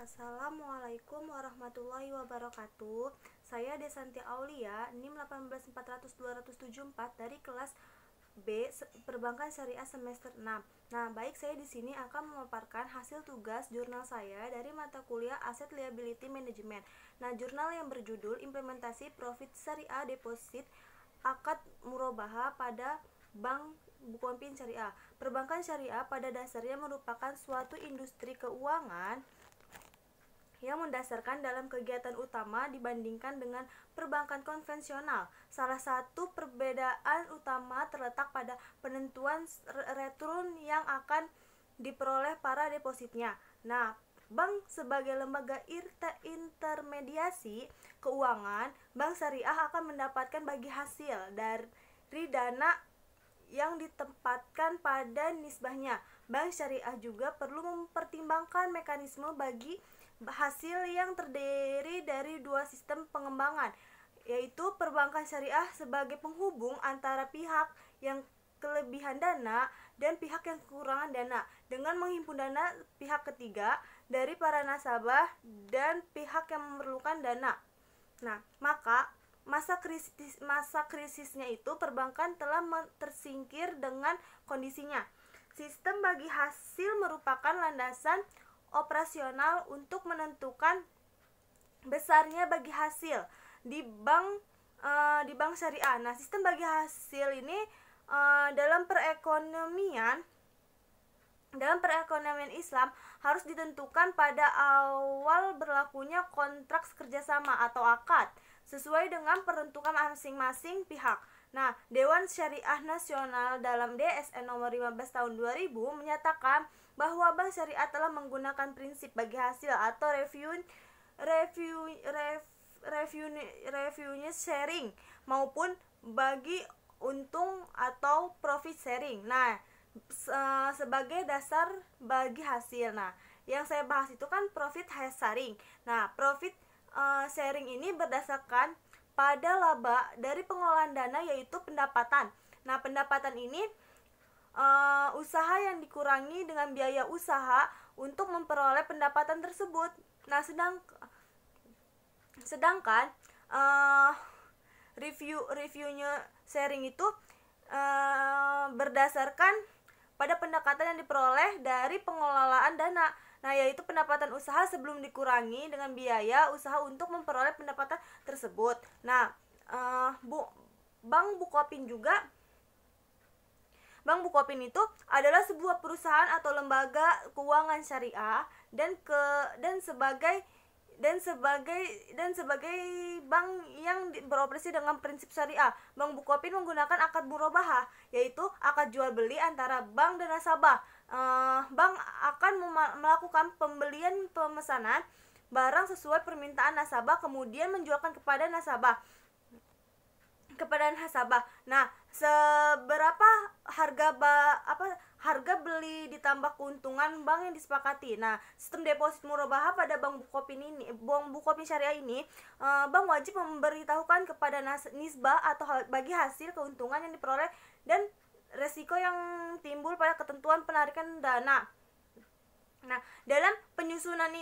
Assalamualaikum warahmatullahi wabarakatuh. Saya Desanti Aulia, NIM 18400-274 dari kelas B Perbankan Syariah semester 6. Nah, baik, saya di sini akan memaparkan hasil tugas jurnal saya dari mata kuliah Asset Liability Management. Nah, jurnal yang berjudul Implementasi Profit Syariah Deposit Akad Murabahah pada Bank Bukopin Syariah. Perbankan syariah pada dasarnya merupakan suatu industri keuangan yang mendasarkan dalam kegiatan utama dibandingkan dengan perbankan konvensional. Salah satu perbedaan utama terletak pada penentuan return yang akan diperoleh para depositnya. Nah, bank sebagai lembaga intermediasi keuangan, bank syariah akan mendapatkan bagi hasil dari dana yang ditempatkan pada nisbahnya. Bank syariah juga perlu mempertimbangkan mekanisme bagi hasil yang terdiri dari dua sistem pengembangan, yaitu perbankan syariah sebagai penghubung antara pihak yang kelebihan dana dan pihak yang kekurangan dana dengan menghimpun dana pihak ketiga dari para nasabah dan pihak yang memerlukan dana. Nah, maka masa krisisnya itu perbankan telah tersingkir dengan kondisinya. Sistem bagi hasil merupakan landasan operasional untuk menentukan besarnya bagi hasil di bank syariah. Nah, sistem bagi hasil ini dalam perekonomian Islam harus ditentukan pada awal berlakunya kontrak kerjasama atau akad sesuai dengan peruntukan masing-masing pihak. Nah, Dewan Syariah Nasional dalam DSN nomor 15 tahun 2000 menyatakan bahwa bank syariah telah menggunakan prinsip bagi hasil atau revenue sharing maupun bagi untung atau profit sharing. Nah, sebagai dasar bagi hasil. Nah, yang saya bahas itu kan profit sharing. Nah, profit sharing ini berdasarkan pada laba dari pengelolaan dana, yaitu pendapatan. Nah, pendapatan ini usaha yang dikurangi dengan biaya usaha untuk memperoleh pendapatan tersebut. Nah, sedangkan reviewnya sharing itu berdasarkan pada pendapatan yang diperoleh dari pengelolaan dana. Nah, yaitu pendapatan usaha sebelum dikurangi dengan biaya usaha untuk memperoleh pendapatan tersebut. Nah, Bank Bukopin itu adalah sebuah perusahaan atau lembaga keuangan syariah dan sebagai bank yang beroperasi dengan prinsip syariah. Bank Bukopin menggunakan akad murabahah, yaitu akad jual beli antara bank dan nasabah. Bank akan melakukan pembelian pemesanan barang sesuai permintaan nasabah, kemudian menjualkan kepada nasabah. Nah, seberapa harga beli ditambah keuntungan bank yang disepakati. Nah, sistem deposit murabahah pada Bank Bukopin Syariah ini, bank wajib memberitahukan kepada nisbah atau bagi hasil keuntungan yang diperoleh dan resiko yang timbul pada ketentuan penarikan dana. Nah, dalam penyusunan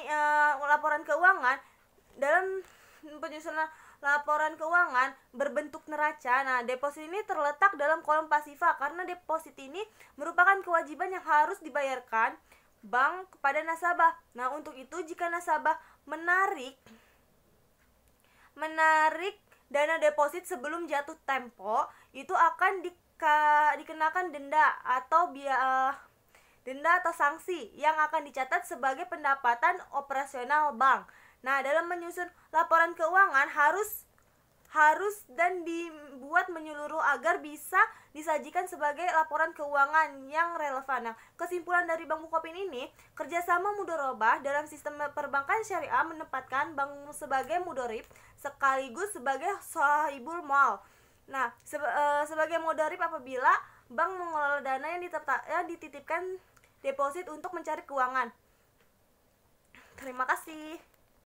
laporan keuangan berbentuk neraca. Nah, deposit ini terletak dalam kolom pasifa karena deposit ini merupakan kewajiban yang harus dibayarkan bank kepada nasabah. Nah, untuk itu jika nasabah menarik dana deposit sebelum jatuh tempo, itu akan dikenakan denda atau sanksi yang akan dicatat sebagai pendapatan operasional bank. Nah, dalam menyusun laporan keuangan harus dan dibuat menyeluruh agar bisa disajikan sebagai laporan keuangan yang relevan. Nah, kesimpulan dari Bank Bukopin ini, kerjasama mudharabah dalam sistem perbankan syariah menempatkan bank sebagai mudharib sekaligus sebagai sahibul mal. Nah, sebagai mudharib apabila bank mengelola dana yang dititipkan deposit untuk mencari keuangan. Terima kasih.